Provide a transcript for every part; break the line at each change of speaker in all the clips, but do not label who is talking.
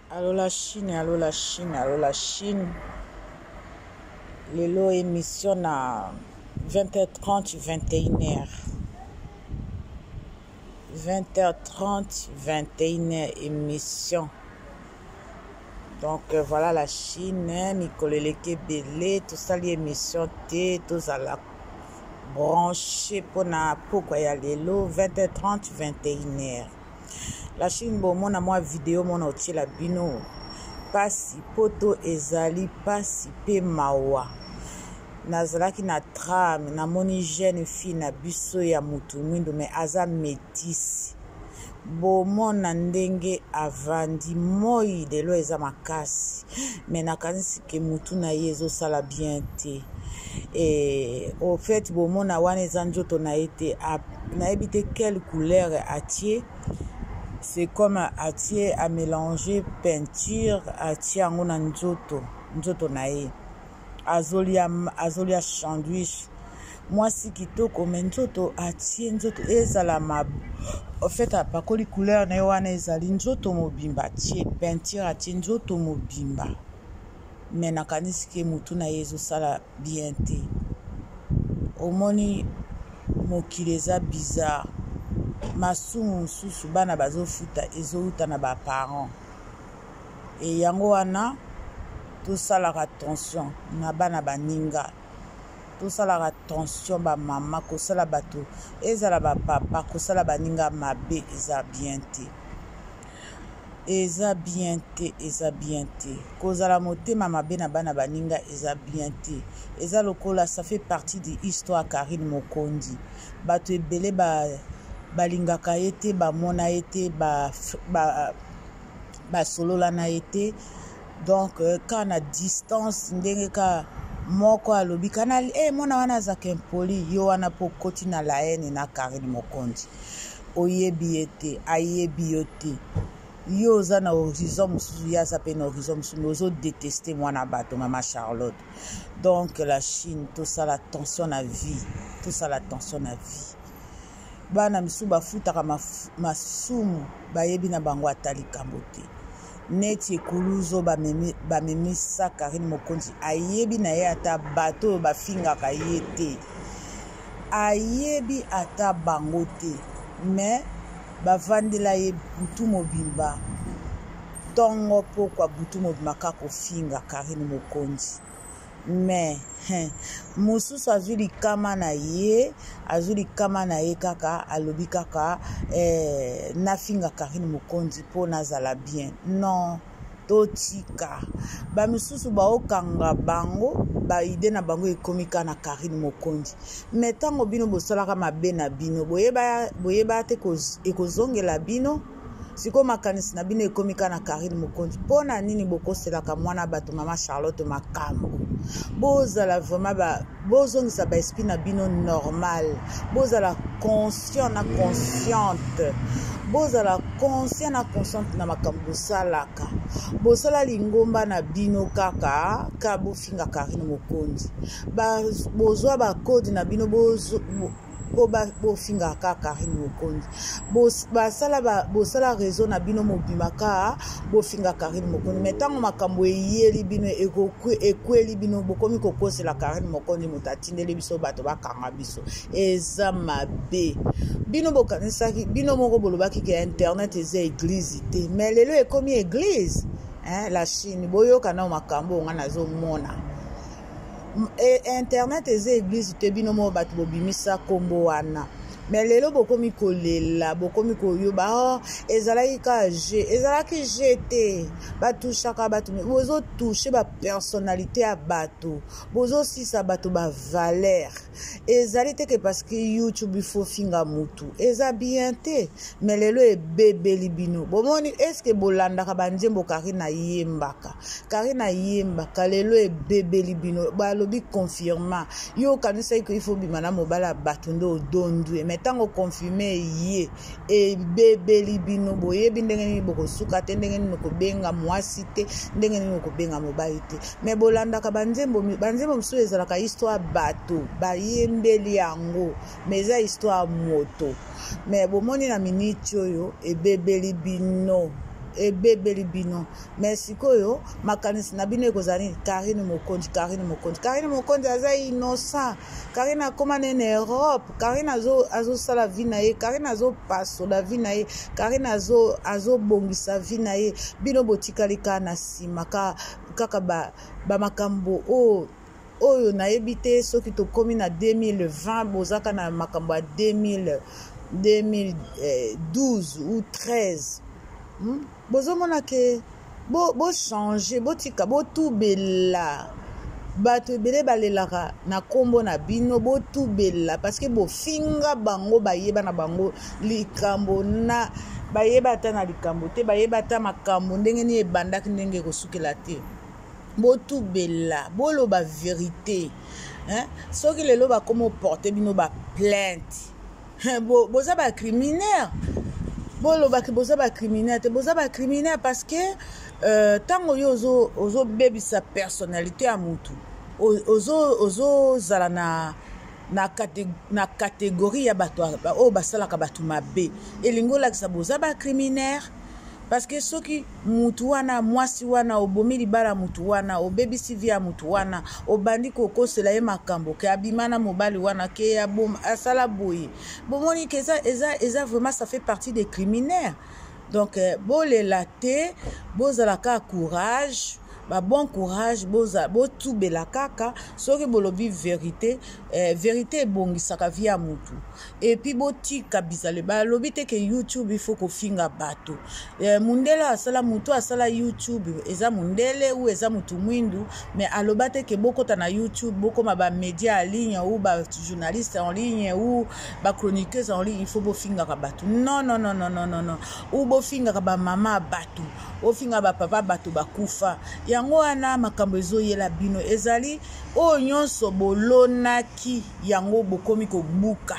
Allô la Chine, allô la Chine, allô la Chine. Lelo émission à 20h30, 21h. 20h30, 21h émission. Donc voilà la Chine, Nicoleleke Belé, tout ça l'émission T, tout ça la branché pour pourquoi il y a lelo 20h30, 21h. La Chine bon mon moi vidéo mon outil la bino. Pasi poto ezali pasi pe mawa nazalaki na trame na moni jeune fille na biso ya mutu mwindo me aza métisse bomona ndenge avandi moi lelo eza makasi me nakanisi ke mutu na ye ezosala bien te au fait bomona wana eza nzoto na ye te nayebi te quelle couleur atie. C'est comme atie à mélanger peinture atie yango na nzoto na ye azolia sandwich mwasi kitoko me nzoto atie nzoto ezala en fait apakoli couleur na ye wana ezali nzoto mobimba atie peinture atie nzoto mobimba me nakanisi ke mutu na ye ezosala bien te omoni mokili eza bizarre. Masumu mosusu bana bazofuta ezouta na baparents e yango wana tosalaka attention na bana baninga tosalaka attention bamama kosala bato ezala bapapa kosala baninga mabe eza bien te kozala motema mabe na bana baninga eza bien te eza lokola ça fait partie de histoire Karine Mokondi bato ebele balingaka ye te bamona ye te basolola na ye te donc ka na distance ndenge ka moko alobi kana mona wana azaka impoli yo wana po koti na la haine na Karine Mokondi oyebi ye te ayebi yo te yo oza na horizon mosusu ye aza mpe na horizon mosusu ozodéteste mwana bato mama Charlotte. Donc la Chine tosala attention na vie bana misu bafutaka masumu bayebi na bango atali kambo te neti ekuluzo bamemisa Karine Mokondi ayebi na ye ata bato oyo bafingaka ye te ayebi ata bango te me bavandela ye butu mobimba ntongo pokwa butu mobimba kaka kofinga Karine Mokondi me mosusu azwi likama na ye kaka alobi kaka nafinga Karine Mokondi mpo nazala bien non totika bamisusu baokanga bango baide na bango ekomika na Karine Mokondi me ntango bino bosalaka mabe na bino boyeba te ekozongela bino siko makanisi na bino ekomika na Karine Mokondi mpona nini bokoselaka mwana bato mama Charlotte makambo bozala vraiment bozongisa baesprit na bino normal bozala conscient na consciente na makambo bosalaka bosala lingomba na bino kaka bofinga Karine Mokondi bozwa bakodi na bino bofinga kaka Karine Mokondi bosala réseau na bino mobima ka bofinga Karine Mokondi me ntango makambo eyeli bino ekweli bino bokomi kokosela Karine Mokondi moto atindeli biso bato bakanga biso eza mabe bino bokanisaki bino moko bolobaki ke internet eza église te me lelo ekomi église la Chine boyoka na makambo nga nazomona internet eza église te bino mo bato bobimisa kombo wana me lelo bokomi kolela bokomi koyoba ezalaki jete batushaka bato bozotouche bapersonnalité ya bato bozosisa bato bavaleur ezali teke parce que YouTube ifo finga mutu eza bien te me lelo ebebeli bino bomoni eske bolandaka banzembo Karine yembaka lelo ebebeli bino balobi confirma yo kanisa iko ifo bimana mobala bato ndo odondwe me ntango confirme ye ebebeli bino boyebi ndenge nini bokosuka te ndenge nini kobenga mwasi te ndenge nini kobenga mobali te me bolandaka banzembo mosusu ezalaka histoire bato bayembeli yango me eza histoire moto me bomoni na miniti oyo ebebeli bino ebebeli bino mais sikoyo makanisi na bino ekozali Karine Mokonzi aza innocent. Karine akoma na Europe, Karine azosala vie na ye, Karine azopasola vie na ye, Karine azobongisa vie na ye. Bino botikali kaka na nsima kaka bamakambo oyo nayebi te soki tokomi na 2020 bozaka na makambo ya 2012 ou 13 bozomona ke changer botika botubela bato ebele balelaka na kombo na bino botubela parce que bofinga bango bayeba na bango likambo na bayeba ata na likambo te bayeba ata makambo ndenge ni ebandaki ndenge kosukela te botubela boloba vérité soki lelo bakomo porter bino ba plainte boza ba criminaire bolobaki boza ba criminaire te boza ba criminaire parce que tango yo ozo bebisa personnalité ya mutu ozo zala na catégorie ya bato o basalaka bato mabe elingi olakisa boza ba criminaire parce que soki mutu wana mwasi wana obomi libala mutu wana obebisi vi ya mutu wana obandi kokosela ye makambo ke abimana mobali wana ke ya asala boye bomoni ke eza vraiment ça fait partie des criminaires. Donc bolela te bozalaka courage bon courage botubela kaka soki bolobi vérité vérité ebongisaka vie ya mutu et puis botika bizale balobi te ke YouTube il faut kofinga bato mundele asala mutu asala YouTube eza mundele ou eza mutu mwindu mais aloba te ke bokota na YouTube bokoma ba média en ligne ou ba journaliste en ligne ou ba chroniqueuse en ligne il faut bofinga ka bato non ou bofinga ka ba mama bato ofinga ba papa bato bakufa yango wana makambo ezoyela bino ezali o nyonso bolonaki yango bokomi kobuka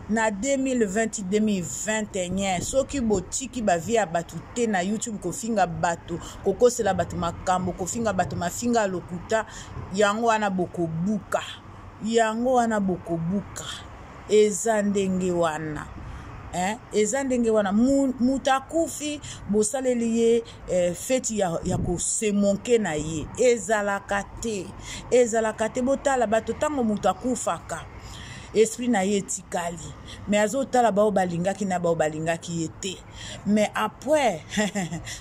na 2020-2021 soki botiki bavia bato te na YouTube kofinga bato kokosela bato makambo kofinga bato mafinga lokuta yango wana bokobuka eza ndenge wana eza ndenge wana mutakufi bosaleli ye feti ya kosemonke na ye ezalaka te botala bato tango mutakufaka esprit na ye etikali mais azotala bao balingaki na bao balingaki ye te mais après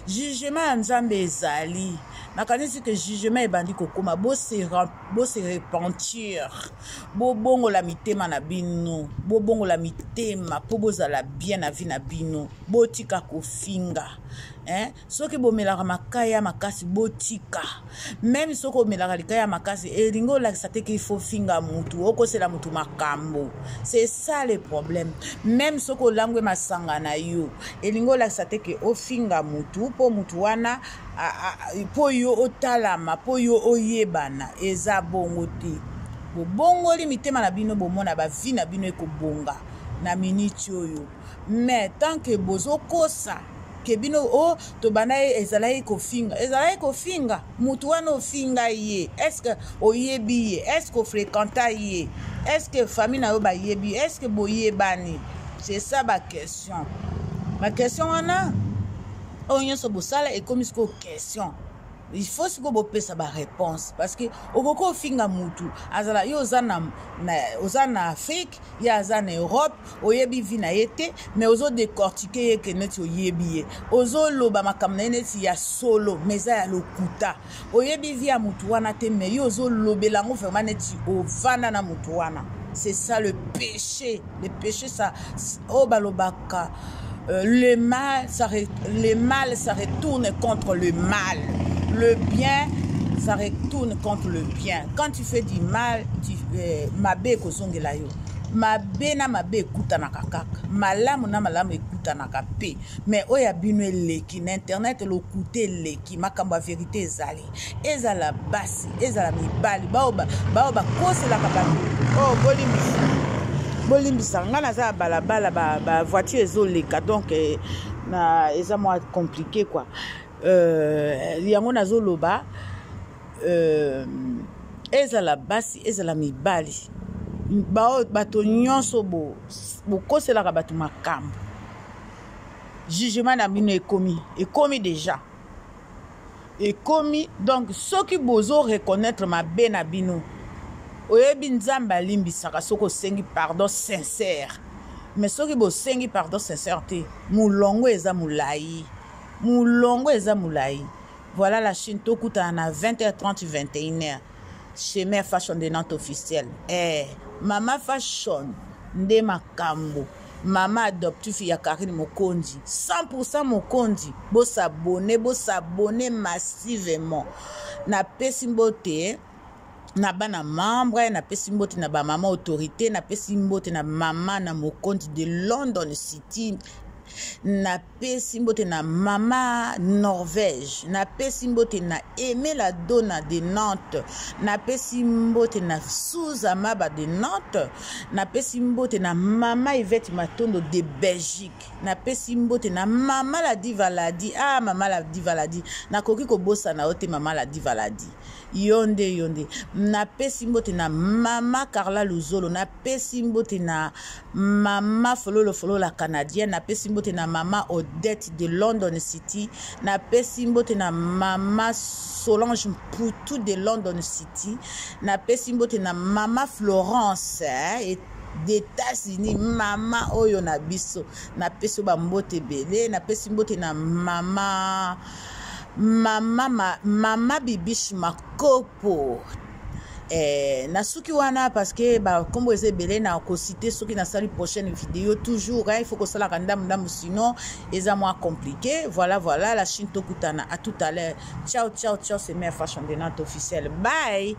jugement ya Nzambe ezali nakanisi ke jugement ebandi kokoma se repentir bobongola mitema na bino bobongola mitema po bozala bien na vie na bino botika kofinga soki bomelaka makaya makasi botika même soki omelaka likaya makasi elingi olakisa te ke il faut finga mutu okosela mutu makambo c'est ça le problème même soki olangwe masanga na yo elingi olakisa te ke ofinga mutu po mutu wana po yo otalama po yo oyebana eza bongo te bobongoli mitema na bino bomona bavi na bino ekobonga na miniti oyo mais tant que bozokosa ke bino tobana ezalaki kofinga mutu wana ofinga ye est-ce que oyebi ye est-ce que ofréquenta ye est-ce que famille na yo bayebi est-ce que boyebani c'est ça ba question wana oyo nyonso bosala ekomi siko question il faut siko bopesa ba réponse parce que okoko ofinga mutu azala yo oza na Afrique ya aza na Europe oyebi vi na ye te mais ozo décortiquer ye ke neti oyebi ye ozo loba makambo na neti ya solo mais ya lokuta oyebi vi ya mutu wana te mais yo ozo lobela ngo vraiment neti ovanda na mutu wana c'est ça le péché ça balobaka le mal ça retourne contre le mal. Le bien, ça retourne contre le bien. Quand tu fais du mal, mabe kozongela yo. Mabe na mabe ekutanaka kaka. Malamu na malamu ekutanaka pe. Mais oya bino eleki na internet lokute leki makambo ya vérité ezali. Ezala basi, ezala mibali. Baoba kosela kabano. Bolimbisa nga naza balabala ba voiture ezoleka donc na eza moi compliqué quoi. Yango nazoloba ezala basi ezala mibali bato nyonso bokoselaka bato makambo jugement na bino ekomi déjà ekomi. Donc ceux qui bozo reconnaître ma be na bino oyebi nzambe alimbisaka soki osengi pardon sincère, mais soki bosengi pardon sincère te mulongo eza mulai, mulongo eza mulai. Voilà la Chine tokutana na 20h30 21h chez Mère Fashion de Nantes officielle. Mama Fashion nde makambo, mama adoptif ya Karine Mokonzi 100% Mokonzi. Bosabone massivement na pesi mbote na bana membre, na pesi mbote na ba mama autorité, na pesi mbote na mama na Mokonzi de London City, na pesi mbote na mama Norvège, na pesi mbote na Aimé la Donna de Nantes, na pesi mbote na Souza Maba de Nantes, na pesi mbote na mama Yvette Matondo de Belgique, na pesi mbote na mama la Divaladi. Mama la Divaladi na koki ko bossa na ote mama la Divaladi yonde na pesi mbote na mama Carla Luzolo, na pesi mbote na mama Fololo la Canadienne, na pesi mbote na mama Odette de London City, na pesi mbote na mama Solange Poutou de London City, na pesi mbote na mama Florence d'États-Unis, mama oyo na biso na pesi ba mbote bele, na pesi mbote na mama Bibish Makopo. Na suki wana parce que ba kombo eze belé na ko citer soki na sali prochaine vidéo toujours il faut que ça la ndam sinon eza moins compliqué. Voilà la Chine tokutana à tout à l'heure. Ciao c'est Mère Fashion de Nantes officielle. Bye.